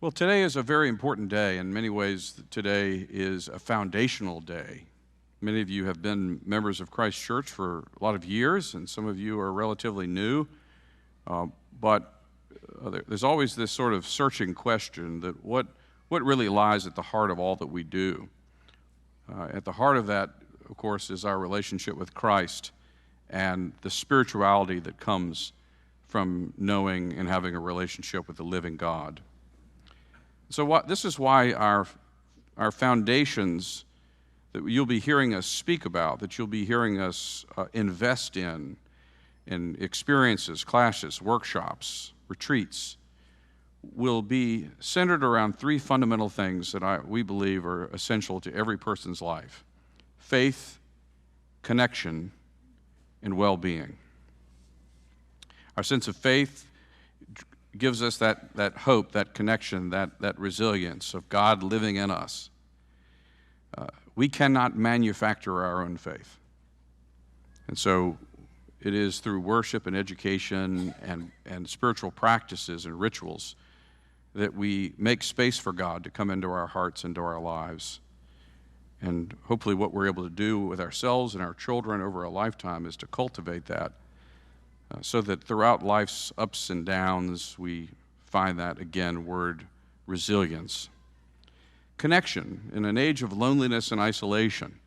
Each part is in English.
Well, today is a very important day. In many ways, today is a foundational day. Many of you have been members of Christ Church for a lot of years, and some of you are relatively new. But there's always this sort of searching question that what really lies at the heart of all that we do. At the heart of that, of course, is our relationship with Christ and the spirituality that comes from knowing and having a relationship with the living God. So this is why our foundations that you'll be hearing us speak about, that you'll be hearing us invest in experiences, classes, workshops, retreats, will be centered around three fundamental things that we believe are essential to every person's life: faith, connection, and well-being. Our sense of faith gives us that hope, that connection, that resilience of God living in us. We cannot manufacture our own faith. And so it is through worship and education and spiritual practices and rituals that we make space for God to come into our hearts, into our lives. And hopefully what we're able to do with ourselves and our children over a lifetime is to cultivate that so that throughout life's ups and downs, we find that, again, word resilience. Connection. In an age of loneliness and isolation,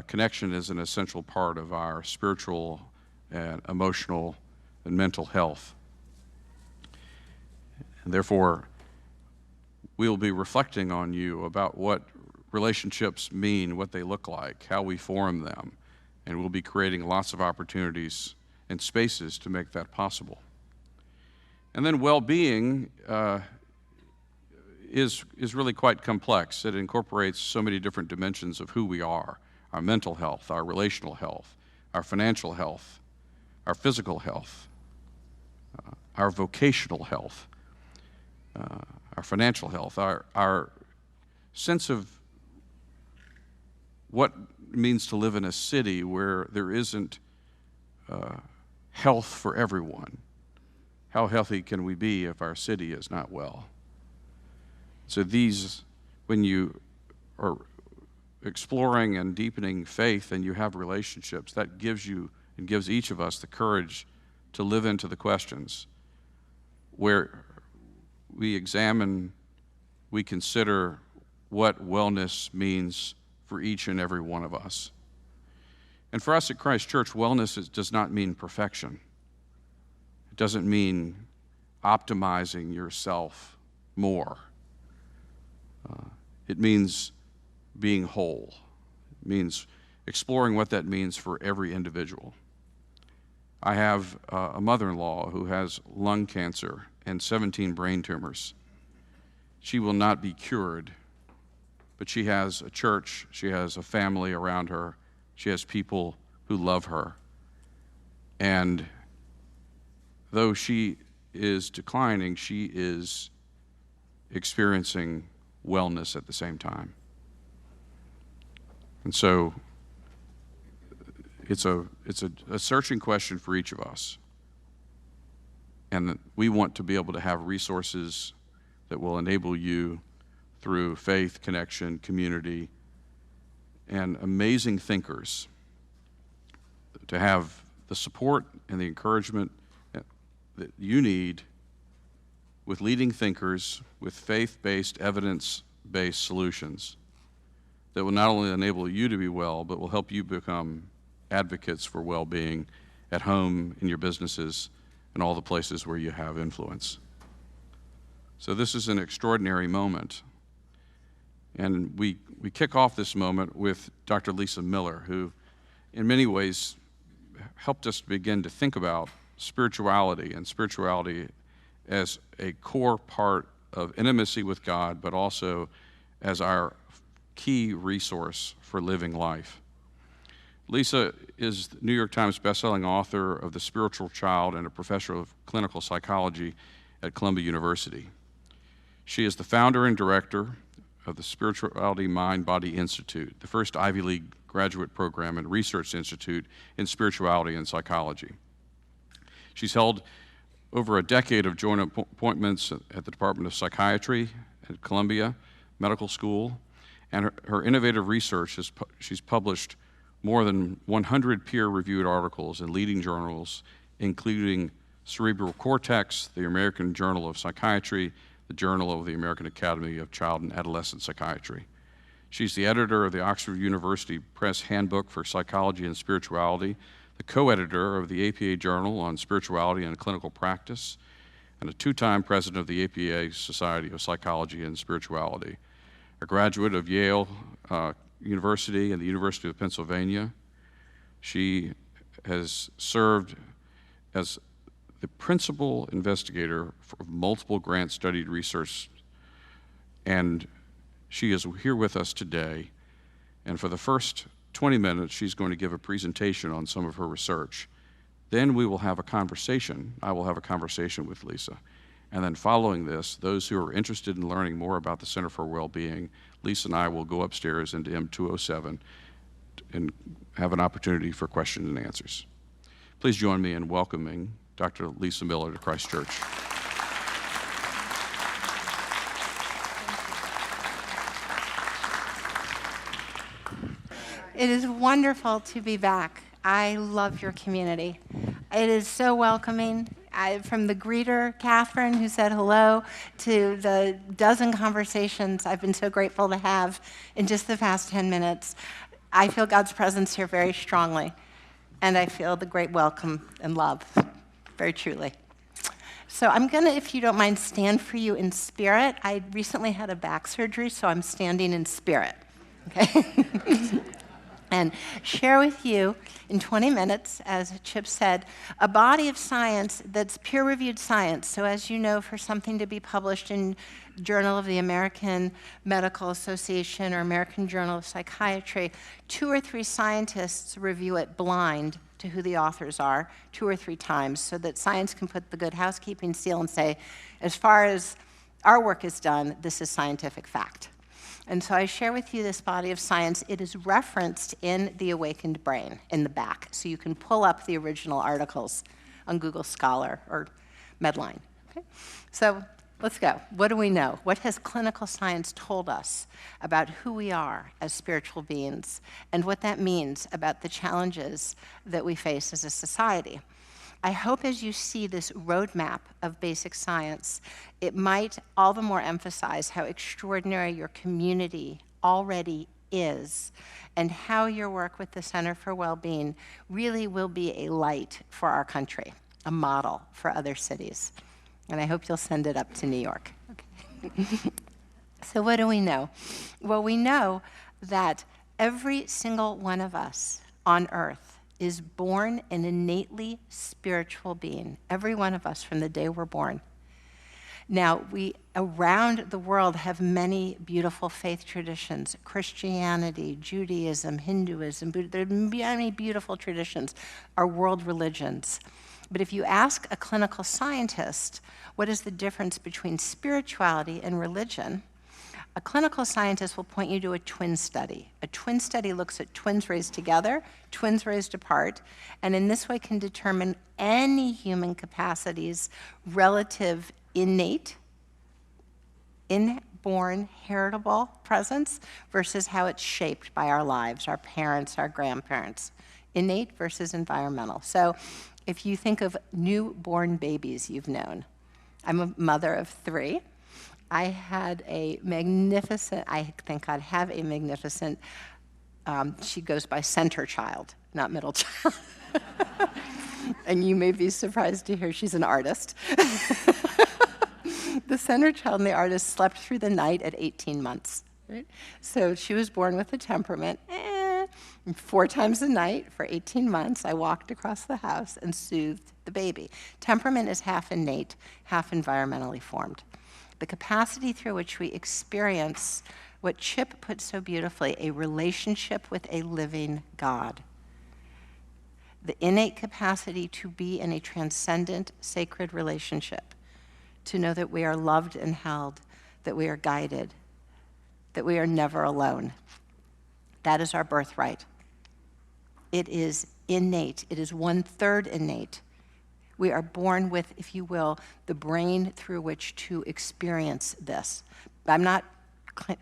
connection is an essential part of our spiritual and emotional and mental health. And therefore, we'll be reflecting on you about what relationships mean, what they look like, how we form them, and we'll be creating lots of opportunities and spaces to make that possible. And then well-being is really quite complex. It incorporates so many different dimensions of who we are: our mental health, our relational health, our financial health, our physical health, our vocational health, our financial health, our sense of what it means to live in a city where there isn't health for everyone. How healthy can we be if our city is not well? So these, when you are exploring and deepening faith and you have relationships, that gives you and gives each of us the courage to live into the questions where we examine, we consider what wellness means for each and every one of us. And for us at Christ Church, wellness does not mean perfection. It doesn't mean optimizing yourself more. It means being whole. It means exploring what that means for every individual. I have a mother-in-law who has lung cancer and 17 brain tumors. She will not be cured, but she has a church, she has a family around her, she has people who love her. And though she is declining, she is experiencing wellness at the same time. And so it's a searching question for each of us. And we want to be able to have resources that will enable you through faith, connection, community, and amazing thinkers to have the support and the encouragement that you need with leading thinkers with faith-based, evidence-based solutions that will not only enable you to be well, but will help you become advocates for well-being at home, in your businesses, and all the places where you have influence. So this is an extraordinary moment. And we kick off this moment with Dr. Lisa Miller, who in many ways helped us begin to think about spirituality and spirituality as a core part of intimacy with God, but also as our key resource for living life. Lisa is the New York Times bestselling author of The Spiritual Child and a professor of clinical psychology at Columbia University. She is the founder and director of the Spirituality Mind-Body Institute, the first Ivy League graduate program and research institute in spirituality and psychology. She's held over a decade of joint appointments at the Department of Psychiatry at Columbia Medical School, and her innovative research, she's published more than 100 peer-reviewed articles in leading journals, including Cerebral Cortex, the American Journal of Psychiatry, the Journal of the American Academy of Child and Adolescent Psychiatry. She's the editor of the Oxford University Press Handbook for Psychology and Spirituality, the co-editor of the APA Journal on Spirituality and Clinical Practice, and a two-time president of the APA Society of Psychology and Spirituality. A graduate of Yale University and the University of Pennsylvania. She has served as the principal investigator for multiple grant-studied research, and she is here with us today. And for the first 20 minutes, she's going to give a presentation on some of her research. Then we will have a conversation. I will have a conversation with Lisa. And then following this, those who are interested in learning more about the Center for Wellbeing, Lisa and I will go upstairs into M207 and have an opportunity for questions and answers. Please join me in welcoming Dr. Lisa Miller to Christ Church. It is wonderful to be back. I love your community. It is so welcoming. From the greeter, Catherine, who said hello, to the dozen conversations I've been so grateful to have in just the past 10 minutes, I feel God's presence here very strongly, and I feel the great welcome and love, very truly. So I'm going to, if you don't mind, stand for you in spirit. I recently had a back surgery, so I'm standing in spirit, okay? And share with you in 20 minutes, as Chip said, a body of science that's peer-reviewed science. So as you know, for something to be published in Journal of the American Medical Association or American Journal of Psychiatry, 2 or 3 scientists review it blind to who the authors are 2 or 3 times, so that science can put the good housekeeping seal and say, as far as our work is done, this is scientific fact. And so I share with you this body of science. It is referenced in The Awakened Brain in the back, so you can pull up the original articles on Google Scholar or Medline. Okay? So let's go. What do we know? What has clinical science told us about who we are as spiritual beings and what that means about the challenges that we face as a society? I hope as you see this roadmap of basic science, it might all the more emphasize how extraordinary your community already is and how your work with the Center for Wellbeing really will be a light for our country, a model for other cities. And I hope you'll send it up to New York. Okay. So what do we know? Well, we know that every single one of us on earth is born an innately spiritual being, every one of us from the day we're born. Now, we around the world have many beautiful faith traditions, Christianity, Judaism, Hinduism, there are many beautiful traditions, our world religions. But if you ask a clinical scientist, what is the difference between spirituality and religion? A clinical scientist will point you to a twin study. A twin study looks at twins raised together, twins raised apart, and in this way can determine any human capacity's relative innate, inborn, heritable presence versus how it's shaped by our lives, our parents, our grandparents. Innate versus environmental. So if you think of newborn babies you've known, I'm a mother of 3. I had a magnificent, I think I'd have a magnificent, she goes by center child, not middle child. And you may be surprised to hear she's an artist. The center child and the artist slept through the night at 18 months. Right? So she was born with a temperament. 4 times a night for 18 months, I walked across the house and soothed the baby. Temperament is half innate, half environmentally formed. The capacity through which we experience what Chip put so beautifully, a relationship with a living God. The innate capacity to be in a transcendent, sacred relationship, to know that we are loved and held, that we are guided, that we are never alone. That is our birthright. It is innate. It is 1/3 innate, We are born with, if you will, the brain through which to experience this. I'm not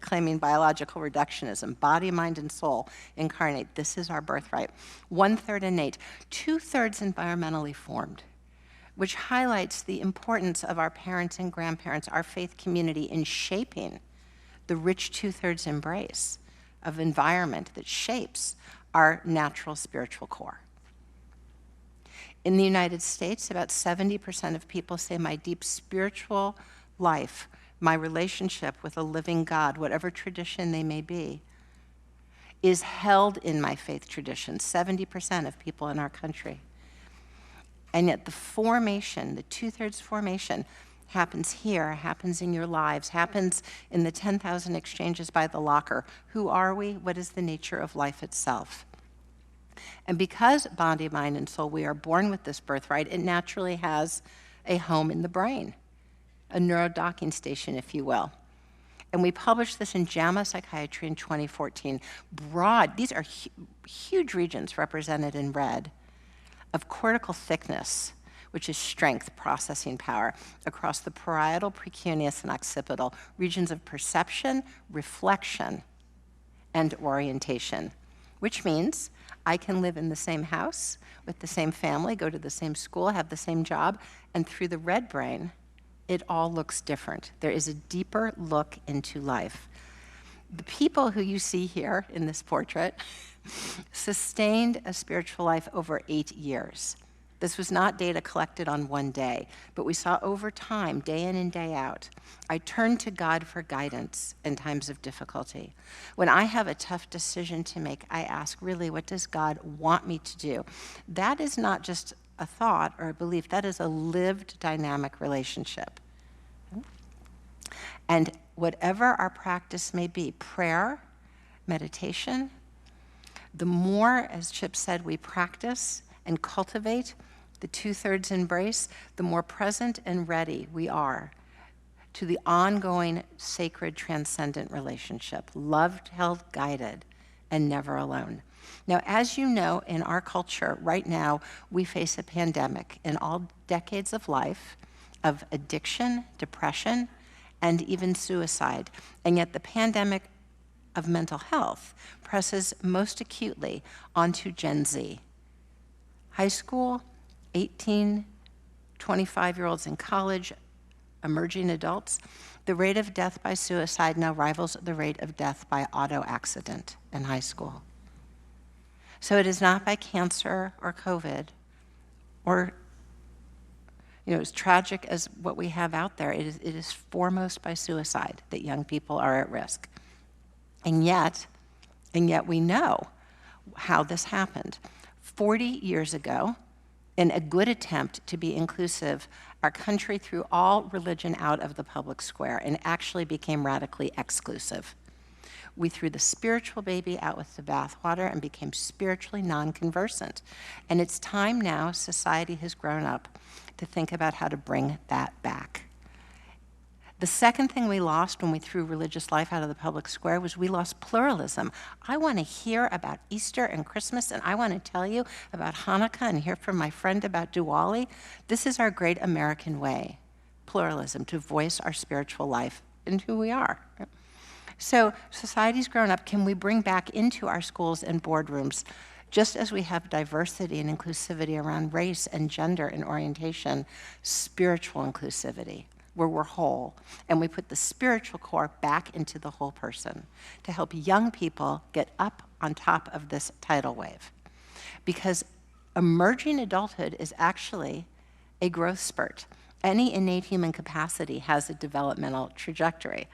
claiming biological reductionism. Body, mind, and soul incarnate. This is our birthright. 1/3 innate, 2/3 environmentally formed, which highlights the importance of our parents and grandparents, our faith community, in shaping the rich 2/3 embrace of environment that shapes our natural spiritual core. In the United States, about 70% of people say my deep spiritual life, my relationship with a living God, whatever tradition they may be, is held in my faith tradition, 70% of people in our country. And yet the formation, the 2/3 formation, happens here, happens in your lives, happens in the 10,000 exchanges by the locker. Who are we? What is the nature of life itself? And because body, mind, and soul, we are born with this birthright, it naturally has a home in the brain, a neurodocking station, if you will. And we published this in JAMA Psychiatry in 2014. Broad, these are huge regions represented in red, of cortical thickness, which is strength, processing power, across the parietal, precuneus, and occipital, regions of perception, reflection, and orientation, which means I can live in the same house, with the same family, go to the same school, have the same job, and through the red brain, it all looks different. There is a deeper look into life. The people who you see here in this portrait sustained a spiritual life over 8 years. This was not data collected on one day, but we saw over time, day in and day out. I turn to God for guidance in times of difficulty. When I have a tough decision to make, I ask, really, what does God want me to do? That is not just a thought or a belief, that is a lived dynamic relationship. And whatever our practice may be, prayer, meditation, the more, as Chip said, we practice and cultivate the 2/3 embrace, the more present and ready we are to the ongoing sacred transcendent relationship, loved, held, guided, and never alone. Now, as you know, in our culture right now, we face a pandemic in all decades of life of addiction, depression, and even suicide. And yet the pandemic of mental health presses most acutely onto Gen Z. High school, 18, 25-year-olds in college, emerging adults, the rate of death by suicide now rivals the rate of death by auto accident in high school. So it is not by cancer or COVID or, as tragic as what we have out there, it is foremost by suicide that young people are at risk. And yet we know how this happened. 40 years ago, in a good attempt to be inclusive, our country threw all religion out of the public square and actually became radically exclusive. We threw the spiritual baby out with the bathwater and became spiritually non-conversant. And it's time now, society has grown up, to think about how to bring that back. The second thing we lost when we threw religious life out of the public square was we lost pluralism. I want to hear about Easter and Christmas, and I want to tell you about Hanukkah and hear from my friend about Diwali. This is our great American way, pluralism, to voice our spiritual life and who we are. So society's grown up. Can we bring back into our schools and boardrooms, just as we have diversity and inclusivity around race and gender and orientation, spiritual inclusivity, where we're whole, and we put the spiritual core back into the whole person to help young people get up on top of this tidal wave. Because emerging adulthood is actually a growth spurt. Any innate human capacity has a developmental trajectory.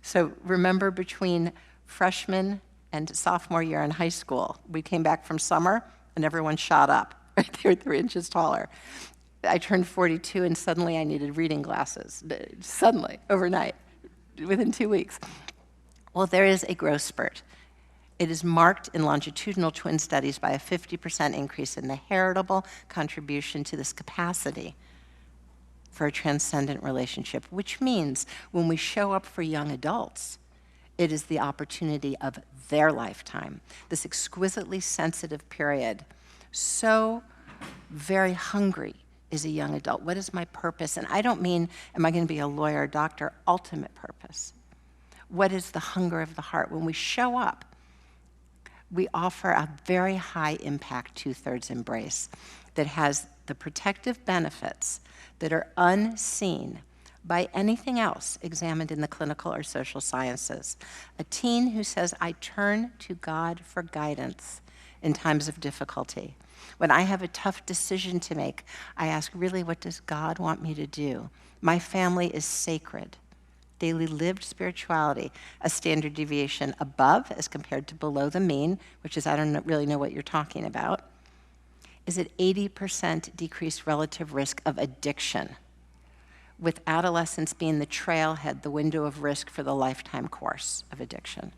So remember, between freshman and sophomore year in high school, we came back from summer and everyone shot up, right? They were 3 inches taller. I turned 42 and suddenly I needed reading glasses. Suddenly, overnight, within 2 weeks. Well, there is a growth spurt. It is marked in longitudinal twin studies by a 50% increase in the heritable contribution to this capacity for a transcendent relationship, which means when we show up for young adults, it is the opportunity of their lifetime, this exquisitely sensitive period, so very hungry. as a young adult? What is my purpose? And I don't mean, am I going to be a lawyer or doctor? Ultimate purpose. What is the hunger of the heart? When we show up, we offer a very high impact 2/3 embrace that has the protective benefits that are unseen by anything else examined in the clinical or social sciences. A teen who says, I turn to God for guidance in times of difficulty. When I have a tough decision to make, I ask, really, what does God want me to do? My family is sacred. Daily lived spirituality, a standard deviation above as compared to below the mean, which is, I don't really know what you're talking about, is at 80% decreased relative risk of addiction, with adolescence being the trailhead, the window of risk for the lifetime course of addiction.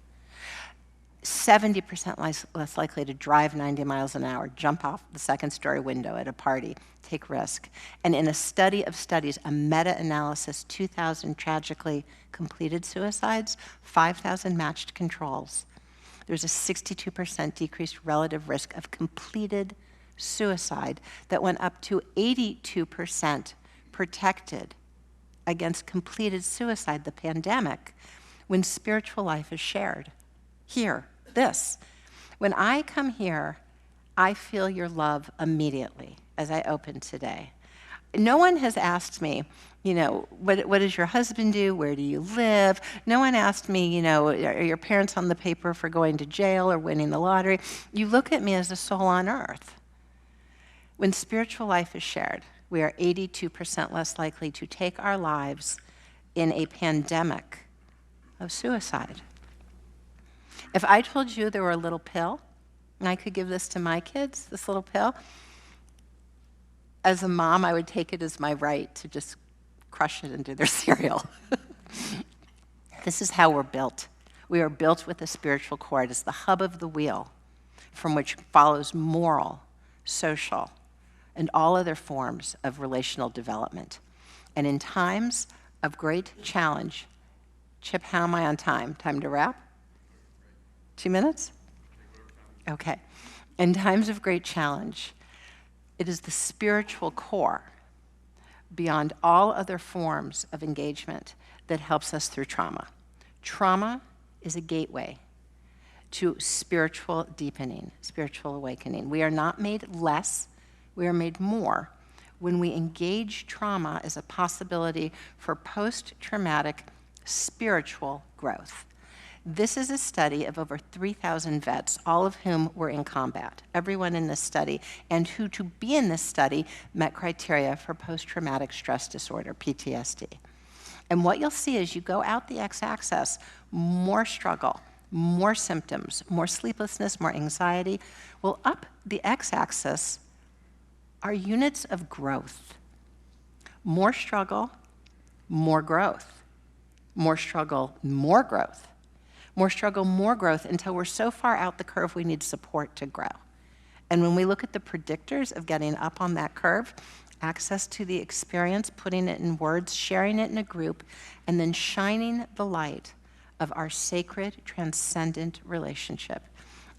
70% less likely to drive 90 miles an hour, jump off the second-story window at a party, take risk. And in a study of studies, a meta-analysis, 2,000 tragically completed suicides, 5,000 matched controls. There's a 62% decreased relative risk of completed suicide that went up to 82% protected against completed suicide, the pandemic, when spiritual life is shared. Here, this. When I come here, I feel your love immediately as I open today. No one has asked me, what does your husband do? Where do you live? No one asked me, are your parents on the paper for going to jail or winning the lottery? You look at me as a soul on earth. When spiritual life is shared, we are 82% less likely to take our lives in a pandemic of suicide. If I told you there were a little pill, and I could give this to my kids, this little pill, as a mom, I would take it as my right to just crush it into their cereal. This is how we're built. We are built with a spiritual core. It is the hub of the wheel from which follows moral, social, and all other forms of relational development. And in times of great challenge, Chip, how am I on time? Time to wrap? 2 minutes? Okay. In times of great challenge, it is the spiritual core, beyond all other forms of engagement, that helps us through trauma. Trauma is a gateway to spiritual deepening, spiritual awakening. We are not made less, we are made more when we engage trauma as a possibility for post-traumatic spiritual growth. This is a study of over 3,000 vets, all of whom were in combat, everyone in this study, and who, to be in this study, met criteria for post-traumatic stress disorder, PTSD. And what you'll see as you go out the x-axis, more struggle, more symptoms, more sleeplessness, more anxiety. Well, up the x-axis are units of growth. More struggle, more growth. More struggle, more growth. More struggle, more growth, until we're so far out the curve we need support to grow. And when we look at the predictors of getting up on that curve, access to the experience, putting it in words, sharing it in a group, and then shining the light of our sacred, transcendent relationship.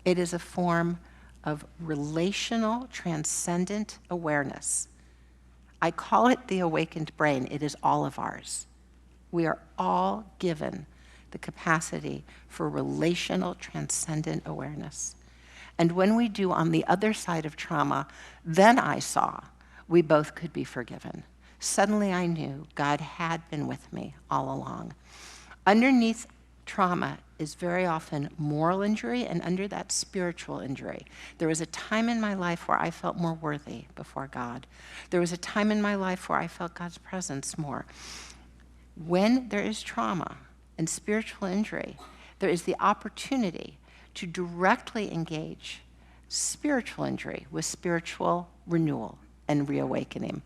It is a form of relational, transcendent awareness. I call it the awakened brain. It is all of ours. We are all given the capacity for relational, transcendent awareness. And when we do on the other side of trauma, then I saw we both could be forgiven. Suddenly I knew God had been with me all along. Underneath trauma is very often moral injury, and under that, spiritual injury. There was a time in my life where I felt more worthy before God. There was a time in my life where I felt God's presence more. When there is trauma and spiritual injury, there is the opportunity to directly engage spiritual injury with spiritual renewal and reawakening.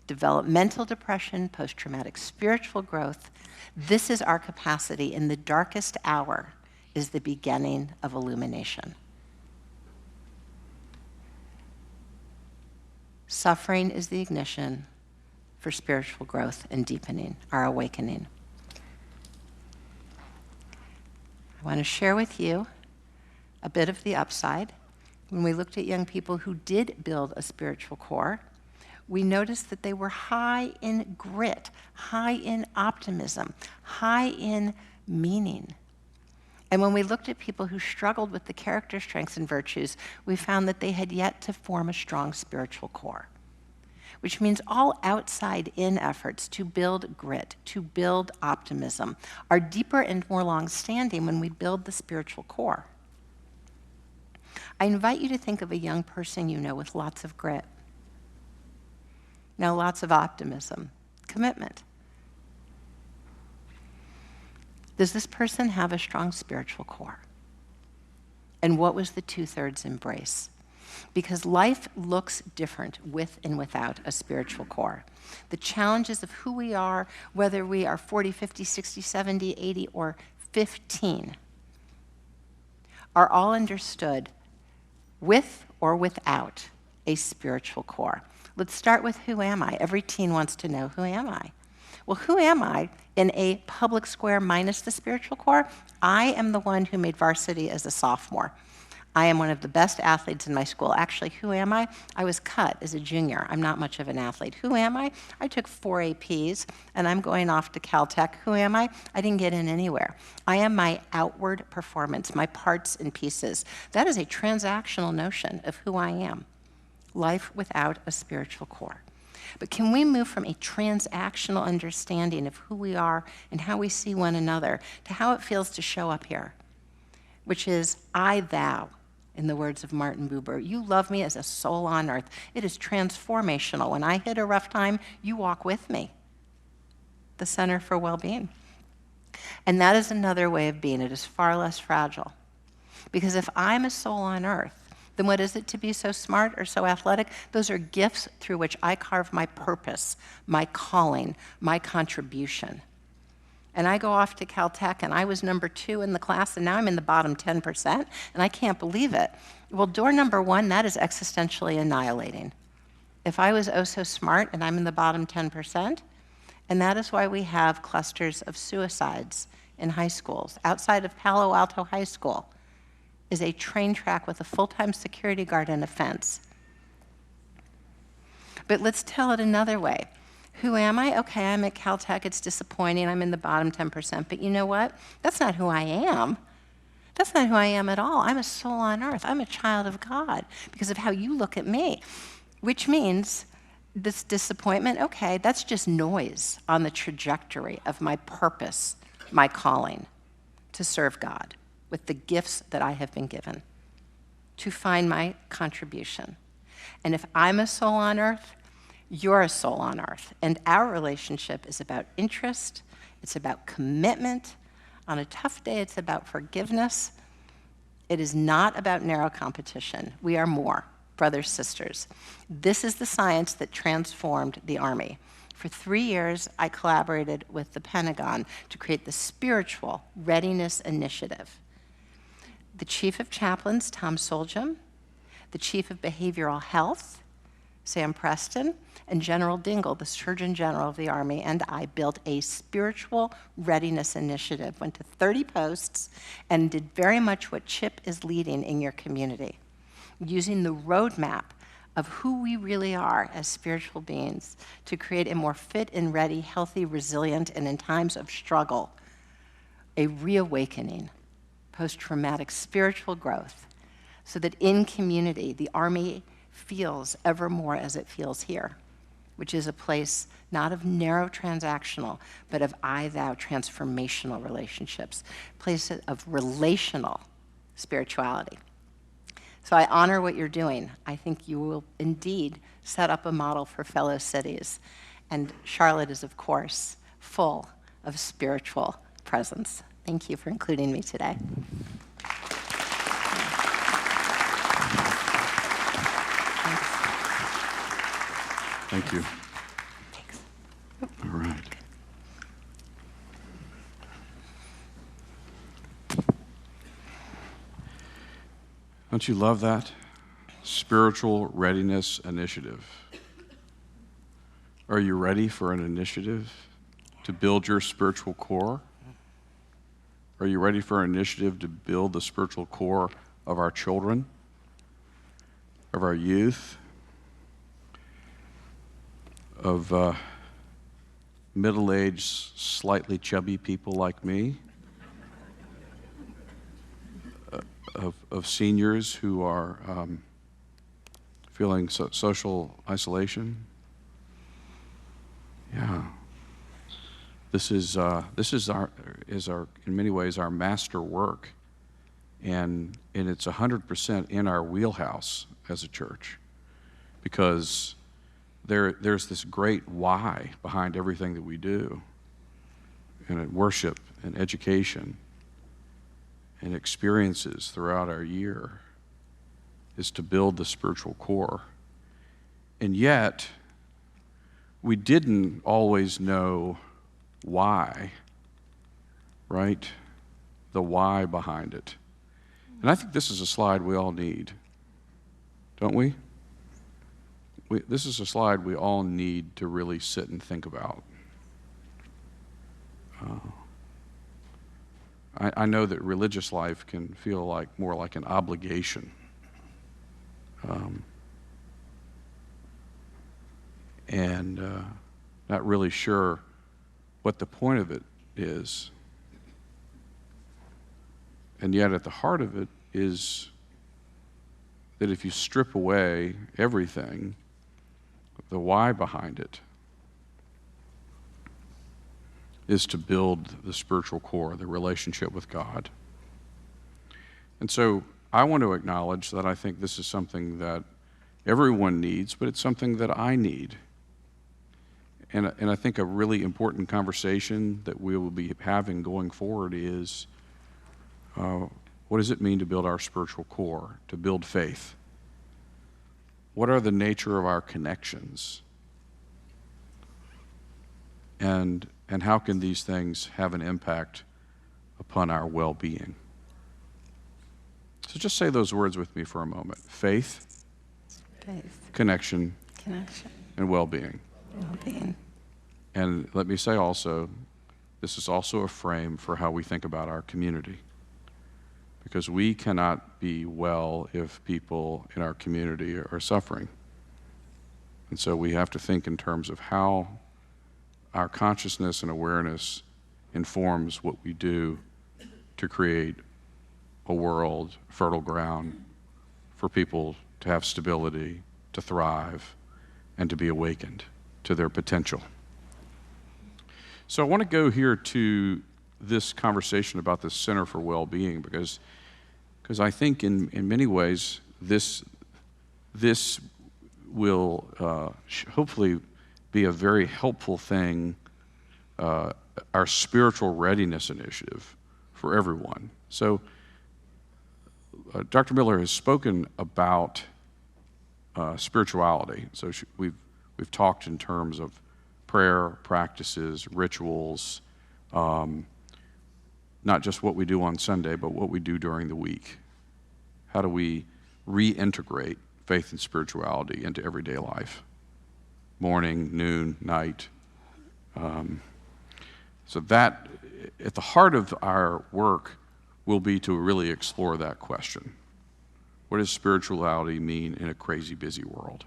Developmental depression, post-traumatic spiritual growth, this is our capacity. In the darkest hour is the beginning of illumination. Suffering is the ignition for spiritual growth and deepening, our awakening. I want to share with you a bit of the upside. When we looked at young people who did build a spiritual core, we noticed that they were high in grit, high in optimism, high in meaning. And when we looked at people who struggled with the character strengths and virtues, we found that they had yet to form a strong spiritual core, which means all outside-in efforts to build grit, to build optimism, are deeper and more long-standing when we build the spiritual core. I invite you to think of a young person you know with lots of grit. Now, lots of optimism, commitment. Does this person have a strong spiritual core? And what was the 2/3 embrace? Because life looks different with and without a spiritual core. The challenges of who we are, whether we are 40, 50, 60, 70, 80, or 15, are all understood with or without a spiritual core. Let's start with who am I? Every teen wants to know, who am I? Well, who am I in a public square minus the spiritual core? I am the one who made varsity as a sophomore. I am one of the best athletes in my school. Actually, who am I? I was cut as a junior. I'm not much of an athlete. Who am I? I took 4 APs, and I'm going off to Caltech. Who am I? I didn't get in anywhere. I am my outward performance, my parts and pieces. That is a transactional notion of who I am. Life without a spiritual core. But can we move from a transactional understanding of who we are and how we see one another to how it feels to show up here, which is I, thou, in the words of Martin Buber. You love me as a soul on earth. It is transformational. When I hit a rough time, you walk with me. The Center for Well-Being. And that is another way of being. It is far less fragile. Because if I'm a soul on earth, then what is it to be so smart or so athletic? Those are gifts through which I carve my purpose, my calling, my contribution. And I go off to Caltech, and I was number 2 in the class, and now I'm in the bottom 10%, and I can't believe it. Well, door number 1, that is existentially annihilating. If I was oh so smart and I'm in the bottom 10%, and that is why we have clusters of suicides in high schools. Outside of Palo Alto High School is a train track with a full-time security guard and a fence. But let's tell it another way. Who am I? Okay, I'm at Caltech. It's disappointing. I'm in the bottom 10%. But you know what? That's not who I am. That's not who I am at all. I'm a soul on earth. I'm a child of God because of how you look at me, which means this disappointment, okay, that's just noise on the trajectory of my purpose, my calling to serve God with the gifts that I have been given, to find my contribution. And if I'm a soul on earth, you're a soul on earth. And our relationship is about interest, it's about commitment. On a tough day, it's about forgiveness. It is not about narrow competition. We are more, brothers, sisters. This is the science that transformed the Army. For 3 years, I collaborated with the Pentagon to create the Spiritual Readiness Initiative. The Chief of Chaplains, Tom Soljam, the Chief of Behavioral Health, Sam Preston, and General Dingle, the Surgeon General of the Army, and I built a spiritual readiness initiative, went to 30 posts, and did very much what Chip is leading in your community, using the roadmap of who we really are as spiritual beings to create a more fit and ready, healthy, resilient, and in times of struggle, a reawakening, post-traumatic spiritual growth, so that in community, the Army feels ever more as it feels here, which is a place not of narrow transactional, but of I-thou transformational relationships, place of relational spirituality. So I honor what you're doing. I think you will indeed set up a model for fellow cities. And Charlotte is, of course, full of spiritual presence. Thank you for including me today. Thank you. Thanks. All right. Don't you love that? Spiritual Readiness Initiative. Are you ready for an initiative to build your spiritual core? Are you ready for an initiative to build the spiritual core of our children, of our youth? of middle-aged, slightly chubby people like me, of seniors who are feeling social isolation. Yeah, this is our in many ways our master work, and it's 100% in our wheelhouse as a church, because there's this great why behind everything that we do, and worship and education and experiences throughout our year is to build the spiritual core. And yet, we didn't always know why, right? The why behind it. And I think this is a slide we all need, don't we? This is a slide we all need to really sit and think about. I know that religious life can feel like more like an obligation. And not really sure what the point of it is. And yet at the heart of it is that if you strip away everything, the why behind it is to build the spiritual core, the relationship with God. And so I want to acknowledge that I think this is something that everyone needs, but it's something that I need. And I think a really important conversation that we will be having going forward is, what does it mean to build our spiritual core, to build faith? What are the nature of our connections? And how can these things have an impact upon our well-being? So just say those words with me for a moment. Faith, connection, and well-being. And let me say also, this is also a frame for how we think about our community. Because we cannot be well if people in our community are suffering. And so we have to think in terms of how our consciousness and awareness informs what we do to create a world, fertile ground for people to have stability, to thrive, and to be awakened to their potential. So I want to go here to this conversation about the Center for Well-Being because I think in many ways this will hopefully be a very helpful thing, our spiritual readiness initiative for everyone. So Dr. Miller has spoken about spirituality. So we've talked in terms of prayer practices, rituals, not just what we do on Sunday, but what we do during the week. How do we reintegrate faith and spirituality into everyday life? Morning, noon, night. So that, at the heart of our work, will be to really explore that question. What does spirituality mean in a crazy, busy world?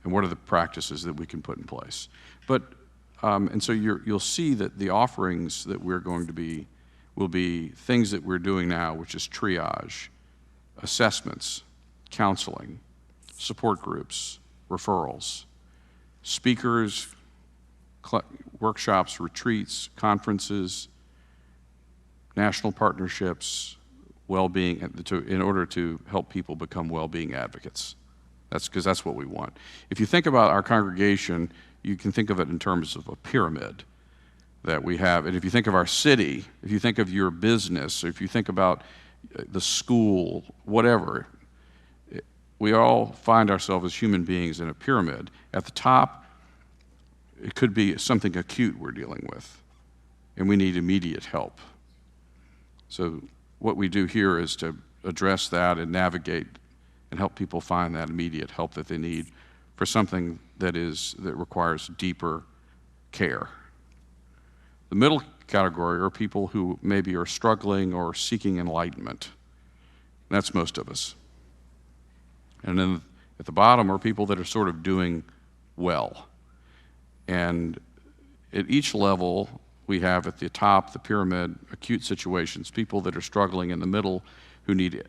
And what are the practices that we can put in place? But, and so you'll see that the offerings that we're going to be will be things that we're doing now, which is triage, assessments, counseling, support groups, referrals, speakers, workshops, retreats, conferences, national partnerships, well-being, in order to help people become well-being advocates. That's because that's what we want. If you think about our congregation, you can think of it in terms of a pyramid that we have. And if you think of our city, if you think of your business, or if you think about the school, whatever, we all find ourselves as human beings in a pyramid. At the top, it could be something acute we're dealing with, and we need immediate help. So what we do here is to address that and navigate and help people find that immediate help that they need for something that requires deeper care. The middle category are people who maybe are struggling or seeking enlightenment. That's most of us. And then at the bottom are people that are sort of doing well. And at each level, we have at the top, the pyramid, acute situations, people that are struggling in the middle who need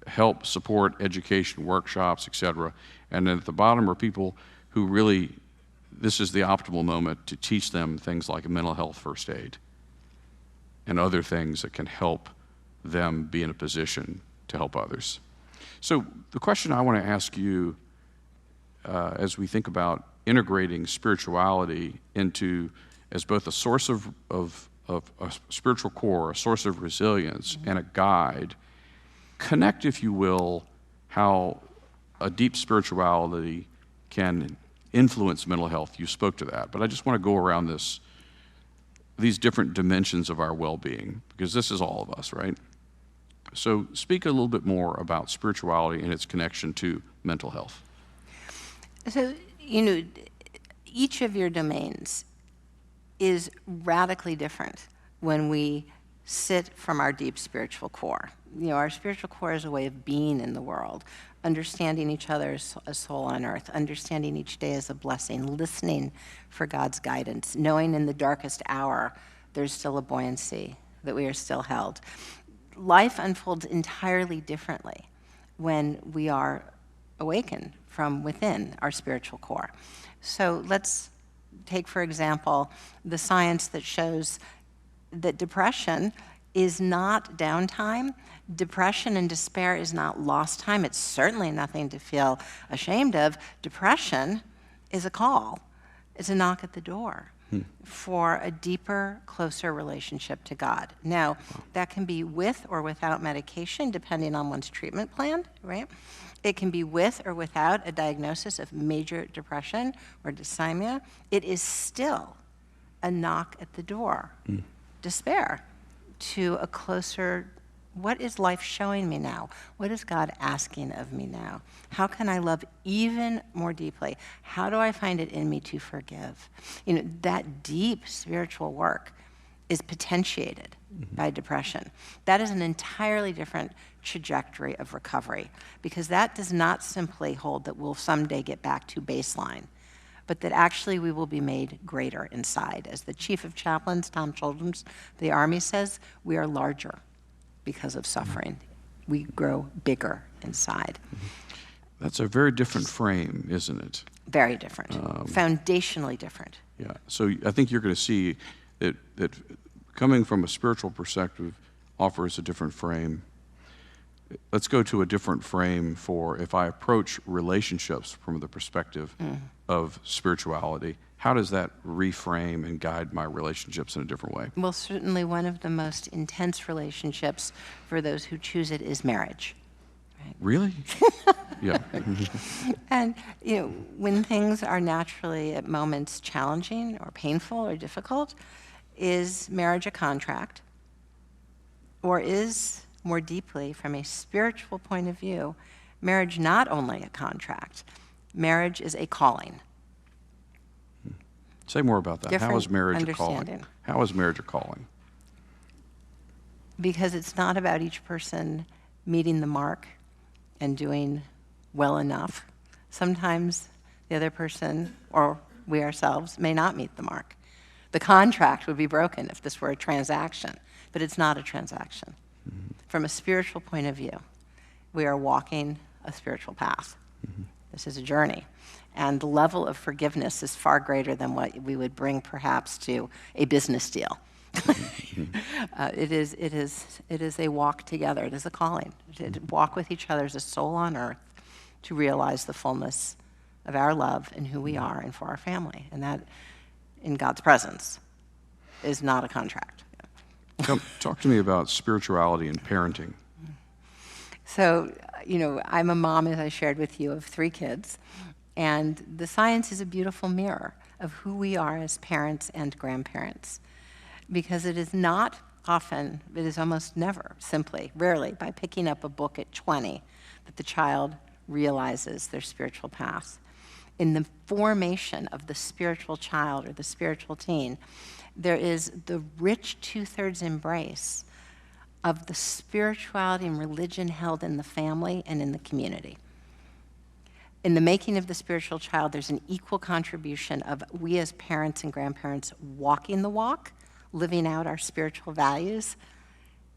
help, support, education, workshops, et cetera. And then at the bottom are people who really, this is the optimal moment to teach them things like mental health first aid and other things that can help them be in a position to help others. So the question I want to ask you as we think about integrating spirituality into as both a source of a spiritual core, a source of resilience, and a guide, connect, if you will, how a deep spirituality can influence mental health. You spoke to that, but I just want to go around these different dimensions of our well-being, because this is all of us, right? So speak a little bit more about spirituality and its connection to mental health. So, each of your domains is radically different when we sit from our deep spiritual core. Our spiritual core is a way of being in the world, understanding each other as a soul on earth, understanding each day as a blessing, listening for God's guidance, knowing in the darkest hour there's still a buoyancy, that we are still held. Life unfolds entirely differently when we are awakened from within our spiritual core. So let's take, for example, the science that shows that depression is not downtime. Depression and despair is not lost time. It's certainly nothing to feel ashamed of. Depression is a call. It's a knock at the door for a deeper, closer relationship to God. Now, that can be with or without medication, depending on one's treatment plan, right? It can be with or without a diagnosis of major depression or dysthymia. It is still a knock at the door, despair, to a closer, what is life showing me now? What is God asking of me now? How can I love even more deeply? How do I find it in me to forgive? That deep spiritual work is potentiated by depression. That is an entirely different trajectory of recovery, because that does not simply hold that we'll someday get back to baseline, but that actually we will be made greater inside. As the chief of chaplains, Tom Children's, the Army says, we are larger because of suffering. We grow bigger inside. That's a very different frame, isn't it? Very different, foundationally different. Yeah, so I think you're going to see that coming from a spiritual perspective offers a different frame. Let's go to a different frame for if I approach relationships from the perspective of spirituality. How does that reframe and guide my relationships in a different way? Well, certainly one of the most intense relationships for those who choose it is marriage. Right? Really? Yeah. And when things are naturally at moments challenging or painful or difficult, is marriage a contract? Or is, more deeply, from a spiritual point of view, marriage not only a contract, marriage is a calling? Say more about that. Different How is marriage a understanding. calling? How is marriage a calling? Because it's not about each person meeting the mark and doing well enough. Sometimes the other person, or we ourselves, may not meet the mark. The contract would be broken if this were a transaction, but it's not a transaction. From a spiritual point of view, we are walking a spiritual path. This is a journey. And the level of forgiveness is far greater than what we would bring perhaps to a business deal. It is a walk together. It is a calling. To walk with each other as a soul on earth to realize the fullness of our love and who we are and for our family. And that, in God's presence, is not a contract. Talk to me about spirituality and parenting. So, I'm a mom, as I shared with you, of 3 kids. And the science is a beautiful mirror of who we are as parents and grandparents. Because it is not often, it is almost never, simply, rarely, by picking up a book at 20 that the child realizes their spiritual path. In the formation of the spiritual child or the spiritual teen, there is the rich 2/3 embrace of the spirituality and religion held in the family and in the community. in the making of the spiritual child, there's an equal contribution of we as parents and grandparents walking the walk, living out our spiritual values,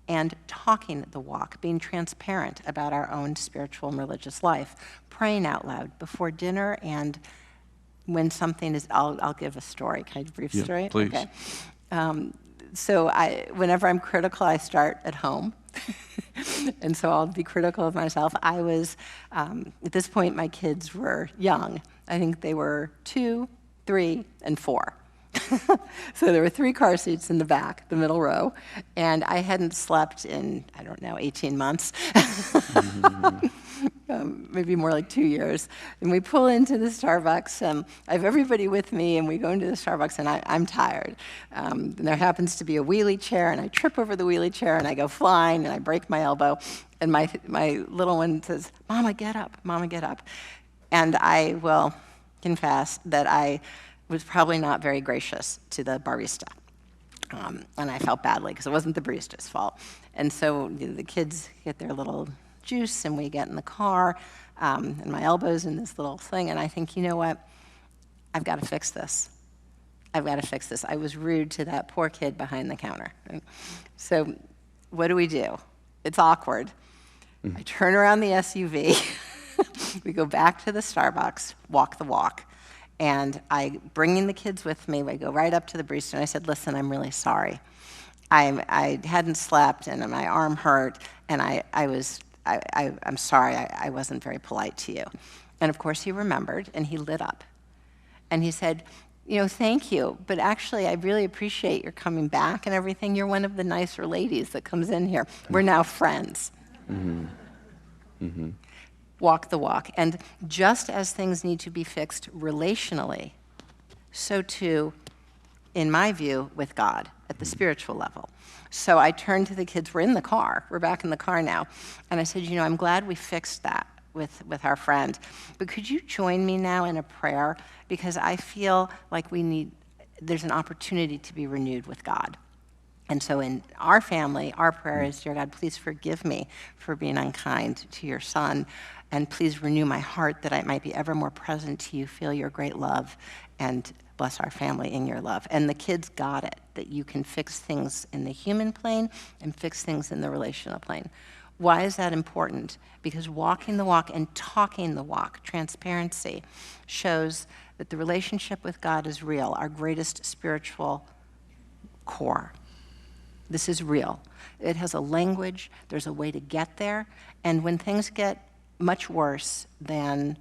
and talking the walk, being transparent about our own spiritual and religious life, praying out loud before dinner, and when something is, I'll give a story. Can I give a brief story? Please. Okay. So whenever I'm critical, I start at home. And so I'll be critical of myself. I was, at this point, my kids were young. I think they were 2, 3, and 4. So there were 3 car seats in the back, the middle row, and I hadn't slept in, 18 months. Maybe more like 2 years. And we pull into the Starbucks. I have everybody with me, and we go into the Starbucks, and I'm tired. And there happens to be a wheelie chair, and I trip over the wheelie chair, and I go flying, and I break my elbow. And my little one says, "Mama, get up. Mama, get up." And I will confess that I was probably not very gracious to the barista. And I felt badly, because it wasn't the barista's fault. And so the kids get their little juice, and we get in the car, and my elbow's in this little thing, and I think, you know what? I've got to fix this. I've got to fix this. I was rude to that poor kid behind the counter. Right? So what do? It's awkward. I turn around the SUV. We go back to the Starbucks, walk the walk. And I, bringing the kids with me, I go right up to the barista, and I said, "Listen, I'm really sorry. I hadn't slept, and my arm hurt, and I'm sorry, I wasn't very polite to you." And of course he remembered, and he lit up. And he said, "Thank you, but actually I really appreciate your coming back and everything. You're one of the nicer ladies that comes in here. We're now friends." Mm-hmm. Mm-hmm. Walk the walk. And just as things need to be fixed relationally, so too, in my view, with God at the spiritual level. So I turned to the kids. We're in the car. We're back in the car now. And I said, "I'm glad we fixed that with our friend. But could you join me now in a prayer? Because I feel like there's an opportunity to be renewed with God." And so in our family, our prayer is, "Dear God, please forgive me for being unkind to your son. And please renew my heart that I might be ever more present to you, feel your great love, and bless our family in your love." And the kids got it, that you can fix things in the human plane and fix things in the relational plane. Why is that important? Because walking the walk and talking the walk, transparency, shows that the relationship with God is real, our greatest spiritual core. This is real. It has a language, there's a way to get there, and when things get much worse than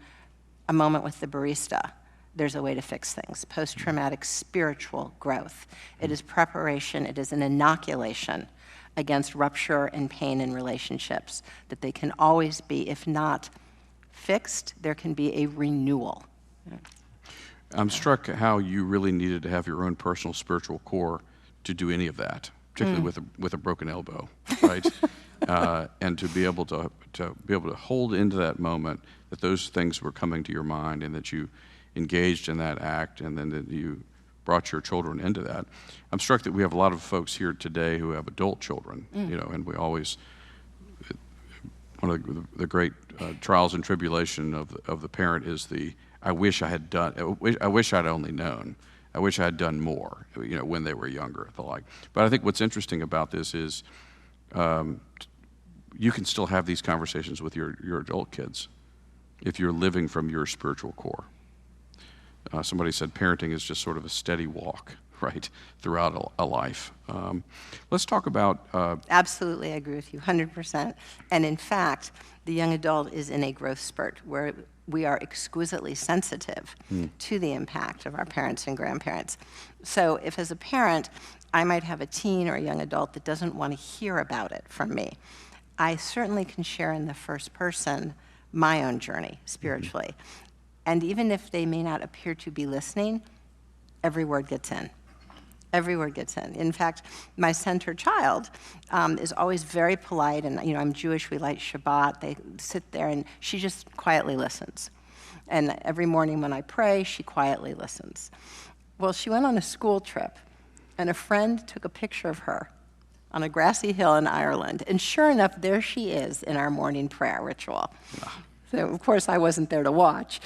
a moment with the barista, there's a way to fix things. Post-traumatic spiritual growth. It is preparation, it is an inoculation against rupture and pain in relationships, that they can always be, if not fixed, there can be a renewal. I'm struck how you really needed to have your own personal spiritual core to do any of that, particularly with a broken elbow, right? And to be able to hold into that moment that those things were coming to your mind, and that you engaged in that act, and then that you brought your children into that. I'm struck that we have a lot of folks here today who have adult children, and we always, one of the great trials and tribulation of the parent is I wish I'd only known. I wish I had done more, when they were younger, the like. But I think what's interesting about this is you can still have these conversations with your adult kids if you're living from your spiritual core. Somebody said parenting is just sort of a steady walk, right, throughout a life. Let's talk about... Absolutely, I agree with you, 100%. And in fact, the young adult is in a growth spurt where we are exquisitely sensitive to the impact of our parents and grandparents. So if as a parent, I might have a teen or a young adult that doesn't want to hear about it from me, I certainly can share in the first person my own journey spiritually. And even if they may not appear to be listening, every word gets in. Every word gets in. In fact, my center child is always very polite, and I'm Jewish, we light Shabbat. They sit there, and she just quietly listens. And every morning when I pray, she quietly listens. Well, she went on a school trip, and a friend took a picture of her on a grassy hill in Ireland. And sure enough, there she is in our morning prayer ritual. So, of course, I wasn't there to watch.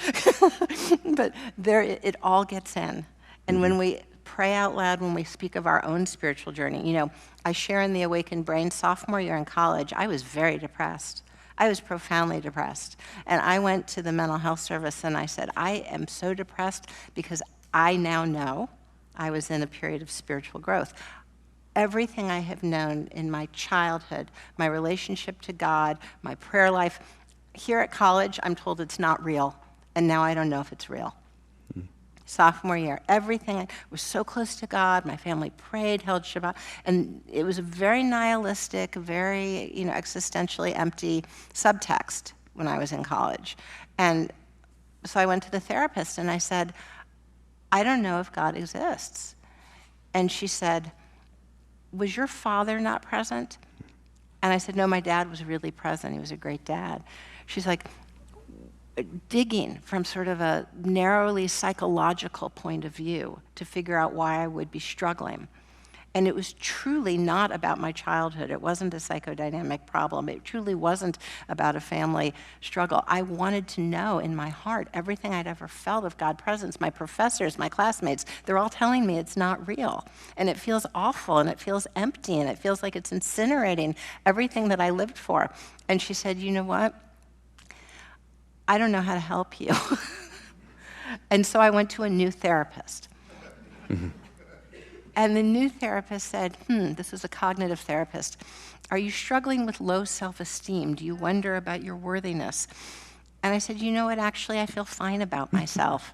But there, it all gets in. And when we pray out loud, when we speak of our own spiritual journey, you know, I share in the Awakened Brain sophomore year in college, I was very depressed. I was profoundly depressed. And I went to the mental health service and I said, I am so depressed because I now know I was in a period of spiritual growth. Everything I have known in my childhood, my relationship to God, my prayer life, here at college, I'm told it's not real. And now I don't know if it's real. Sophomore year, everything, I was so close to God, my family prayed, held Shabbat, and it was a very nihilistic, very, you know, existentially empty subtext when I was in college. And so I went to the therapist and I said, I don't know if God exists. And she said, was your father not present? And I said, no, my dad was really present. He was a great dad. She's like, digging from sort of a narrowly psychological point of view to figure out why I would be struggling. And it was truly not about my childhood. It wasn't a psychodynamic problem. It truly wasn't about a family struggle. I wanted to know in my heart everything I'd ever felt of God's presence. My professors, my classmates, they're all telling me it's not real. And it feels awful, and it feels empty, and it feels like it's incinerating everything that I lived for. And she said, you know what? I don't know how to help you. And so I went to a new therapist. And the new therapist said, this was a cognitive therapist, are you struggling with low self-esteem? Do you wonder about your worthiness? And I said, you know what, actually, I feel fine about myself.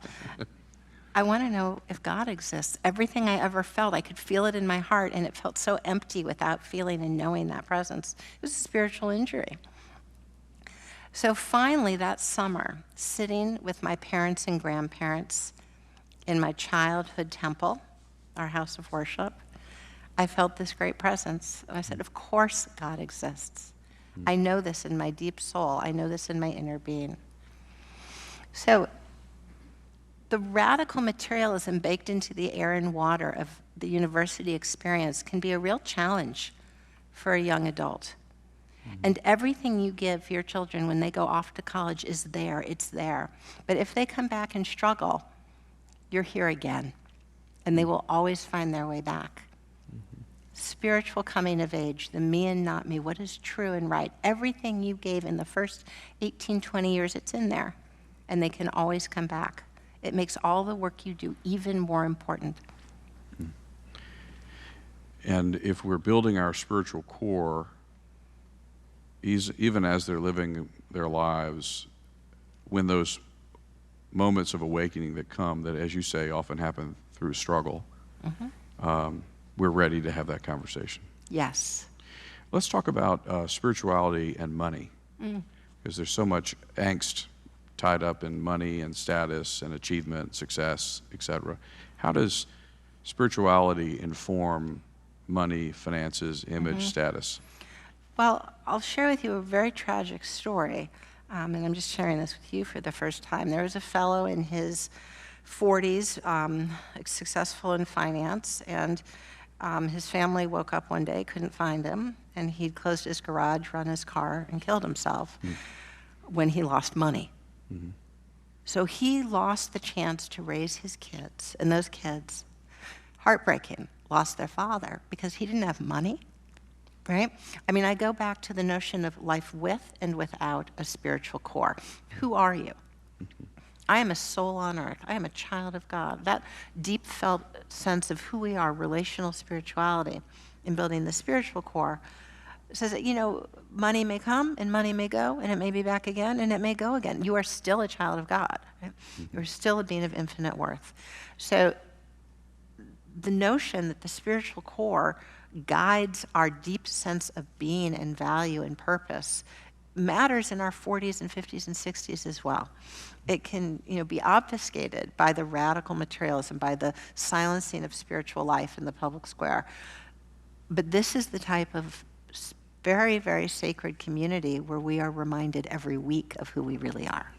I want to know if God exists. Everything I ever felt, I could feel it in my heart, and it felt so empty without feeling and knowing that presence. It was a spiritual injury. So finally, that summer, sitting with my parents and grandparents in my childhood temple, our house of worship, I felt this great presence. I said, of course God exists. I know this in my deep soul. I know this in my inner being. So the radical materialism baked into the air and water of the university experience can be a real challenge for a young adult. And everything you give your children when they go off to college is there, it's there. But if they come back and struggle, you're here again. And they will always find their way back. Spiritual coming of age, the me and not me, what is true and right. Everything you gave in the first 18, 20 years, it's in there. And they can always come back. It makes all the work you do even more important. And if we're building our spiritual core, even as they're living their lives, when those moments of awakening that come, that, as you say, often happen through struggle, we're ready to have that conversation. Yes. Let's talk about spirituality and money, because there's so much angst tied up in money and status and achievement, success, etc. How does spirituality inform money, finances, image, status? Well, I'll share with you a very tragic story, and I'm just sharing this with you for the first time. There was a fellow in his 40s, successful in finance, and his family woke up one day, couldn't find him, and he'd closed his garage, run his car, and killed himself when he lost money. So he lost the chance to raise his kids, and those kids, heartbreaking, lost their father because he didn't have money. Right? I mean, I go back to the notion of life with and without a spiritual core. Who are you? I am a soul on earth. I am a child of God. That deep felt sense of who we are, relational spirituality, in building the spiritual core, says that, you know, money may come and money may go, and it may be back again and it may go again. You are still a child of God. Right? You're still a being of infinite worth. So the notion that the spiritual core guides our deep sense of being and value and purpose matters in our 40s and 50s and 60s as well. It can, you know, be obfuscated by the radical materialism, by the silencing of spiritual life in the public square. But this is the type of very, very sacred community where we are reminded every week of who we really are.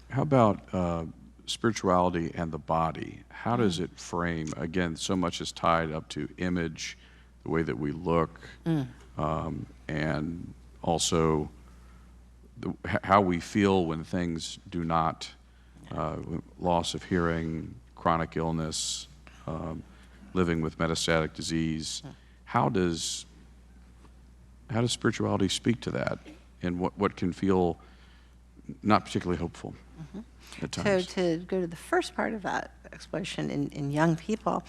How about spirituality and the body? How does it frame? Again, so much is tied up to image, the way that we look, and also how we feel when things do not, loss of hearing, chronic illness, living with metastatic disease. How does spirituality speak to that, and what can feel not particularly hopeful at times? So to go to the first part of that exploration in young people,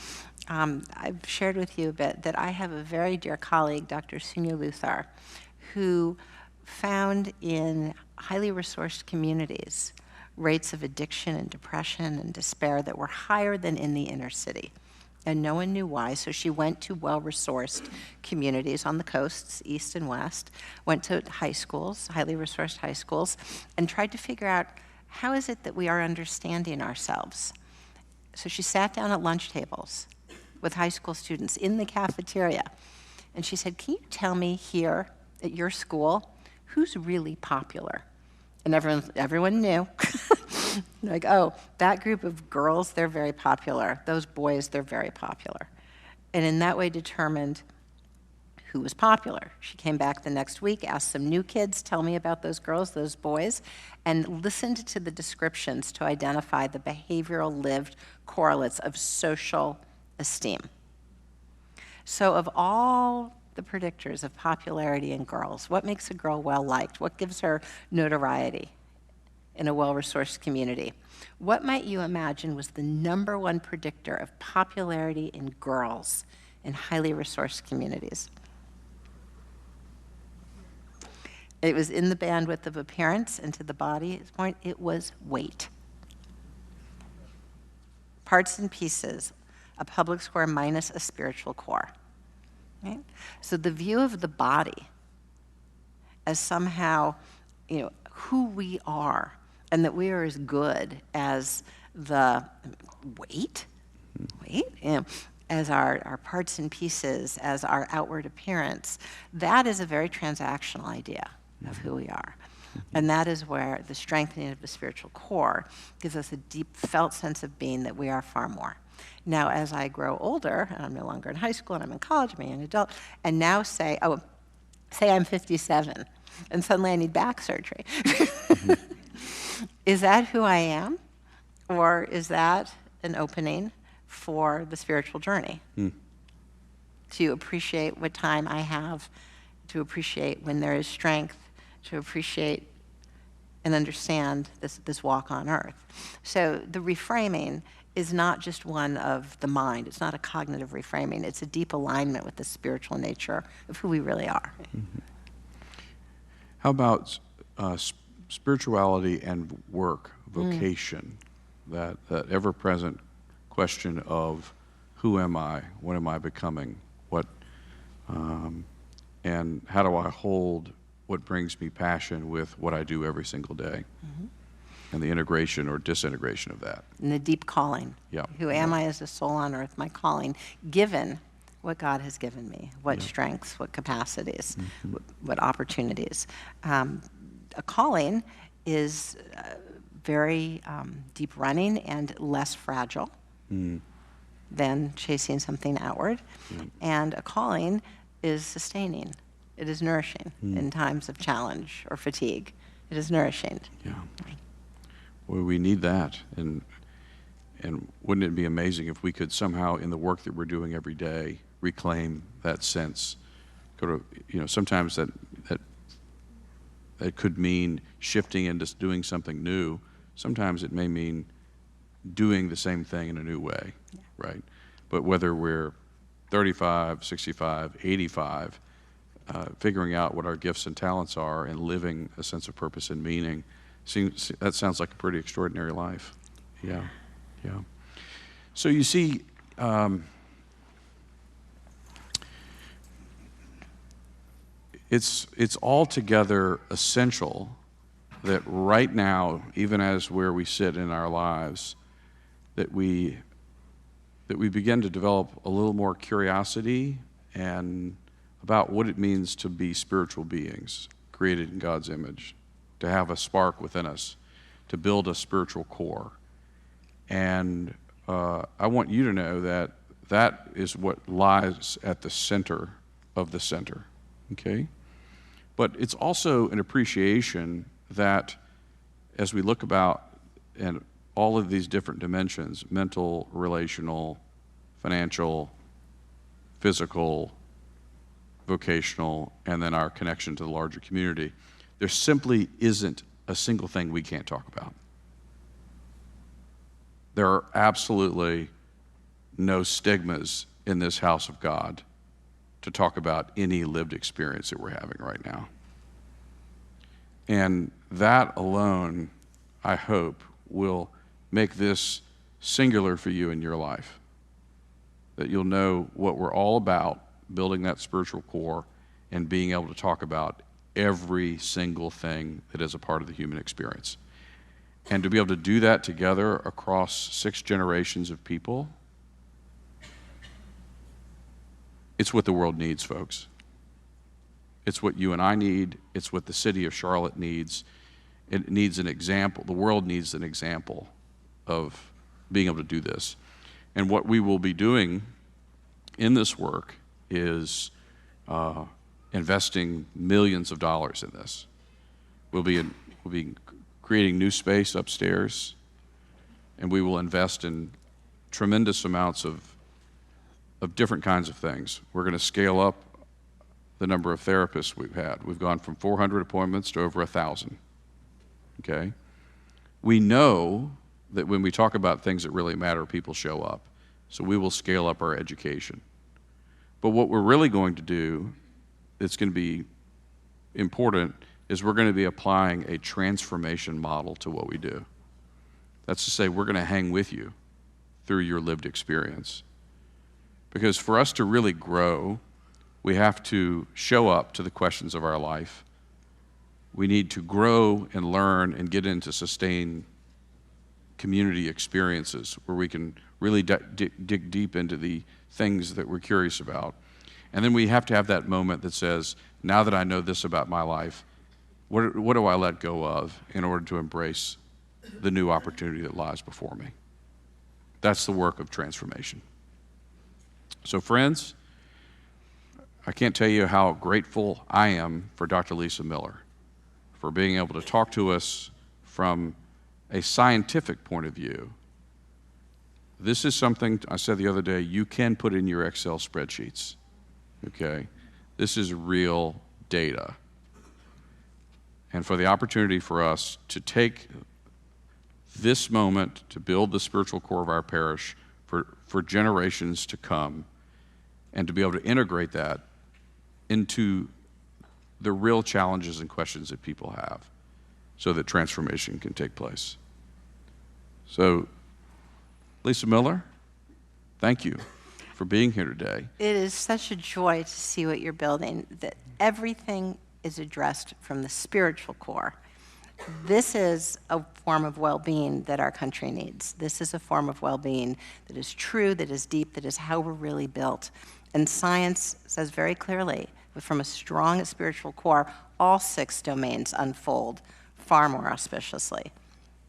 I've shared with you a bit that I have a very dear colleague, Dr. Sunya Luthar, who found in highly resourced communities rates of addiction and depression and despair that were higher than in the inner city. And no one knew why, so she went to well-resourced communities on the coasts, east and west, went to high schools, highly resourced high schools, and tried to figure out, how is it that we are understanding ourselves? So she sat down at lunch tables with high school students in the cafeteria, and she said, can you tell me here at your school, who's really popular? And everyone knew. Like, oh, that group of girls, they're very popular. Those boys, they're very popular. And in that way determined who was popular. She came back the next week, asked some new kids, tell me about those girls, those boys, and listened to the descriptions to identify the behavioral lived correlates of social esteem. So of all the predictors of popularity in girls, what makes a girl well-liked? What gives her notoriety in a well-resourced community? What might you imagine was the #1 predictor of popularity in girls in highly resourced communities? It was in the bandwidth of appearance, and to the body's point, it was weight. Parts and pieces, a public score minus a spiritual core. Right? So the view of the body as somehow, who we are, and that we are as good as the weight, as our parts and pieces, as our outward appearance, that is a very transactional idea of who we are. And that is where the strengthening of the spiritual core gives us a deep felt sense of being that we are far more. Now, as I grow older, and I'm no longer in high school, and I'm in college, I'm a young adult, and now say I'm 57, and suddenly I need back surgery. Is that who I am? Or is that an opening for the spiritual journey? To appreciate what time I have, to appreciate when there is strength, to appreciate and understand this walk on earth. So the reframing is not just one of the mind. It's not a cognitive reframing. It's a deep alignment with the spiritual nature of who we really are. How about spirituality and work, vocation, that ever-present question of who am I, what am I becoming, and how do I hold what brings me passion with what I do every single day, and the integration or disintegration of that. And the deep calling. Yeah. Who am I as a soul on earth, my calling, given what God has given me, what strengths, what capacities, what opportunities. A calling is very deep running and less fragile than chasing something outward. And a calling is sustaining. It is nourishing in times of challenge or fatigue. It is nourishing. Yeah. Well, we need that. And wouldn't it be amazing if we could somehow, in the work that we're doing every day, reclaim that sense? Sometimes that could mean shifting into doing something new. Sometimes it may mean doing the same thing in a new way, right? But whether we're 35, 65, 85, figuring out what our gifts and talents are and living a sense of purpose and meaning, that sounds like a pretty extraordinary life. Yeah. So you see, it's altogether essential that right now, even as where we sit in our lives, that we begin to develop a little more curiosity and about what it means to be spiritual beings created in God's image, to have a spark within us, to build a spiritual core. And I want you to know that that is what lies at the center of the center, okay? But it's also an appreciation that as we look about and all of these different dimensions, mental, relational, financial, physical, vocational, and then our connection to the larger community, there simply isn't a single thing we can't talk about. There are absolutely no stigmas in this house of God to talk about any lived experience that we're having right now. And that alone, I hope, will make this singular for you in your life. That you'll know what we're all about, building that spiritual core and being able to talk about every single thing that is a part of the human experience. And to be able to do that together across 6 generations of people, it's what the world needs, folks. It's what you and I need. It's what the city of Charlotte needs. It needs an example. The world needs an example of being able to do this. And what we will be doing in this work is investing millions of dollars in this. We'll be creating new space upstairs, and we will invest in tremendous amounts of different kinds of things. We're going to scale up the number of therapists we've had. We've gone from 400 appointments to over 1,000. Okay? We know that when we talk about things that really matter, people show up. So we will scale up our education. But what we're really going to do that's going to be important is we're going to be applying a transformation model to what we do. That's to say, we're going to hang with you through your lived experience. Because for us to really grow, we have to show up to the questions of our life. We need to grow and learn and get into sustained community experiences where we can really dig deep into the things that we're curious about. And then we have to have that moment that says, now that I know this about my life, what do I let go of in order to embrace the new opportunity that lies before me? That's the work of transformation. So friends, I can't tell you how grateful I am for Dr. Lisa Miller for being able to talk to us from a scientific point of view. This is something I said the other day, you can put in your Excel spreadsheets, okay? This is real data. And for the opportunity for us to take this moment to build the spiritual core of our parish for generations to come, and to be able to integrate that into the real challenges and questions that people have so that transformation can take place. So, Lisa Miller, thank you for being here today. It is such a joy to see what you're building, that everything is addressed from the spiritual core. This is a form of well-being that our country needs. This is a form of well-being that is true, that is deep, that is how we're really built. And science says very clearly, from a strong spiritual core, all 6 domains unfold far more auspiciously,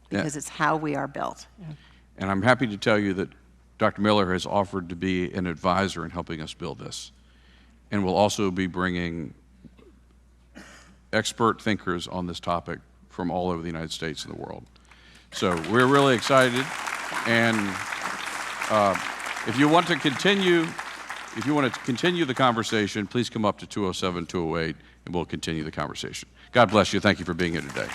because it's how we are built. And I'm happy to tell you that Dr. Miller has offered to be an advisor in helping us build this. And will also be bringing expert thinkers on this topic from all over the United States and the world. So we're really excited. And if you want to continue the conversation, please come up to 207-208, and we'll continue the conversation. God bless you. Thank you for being here today.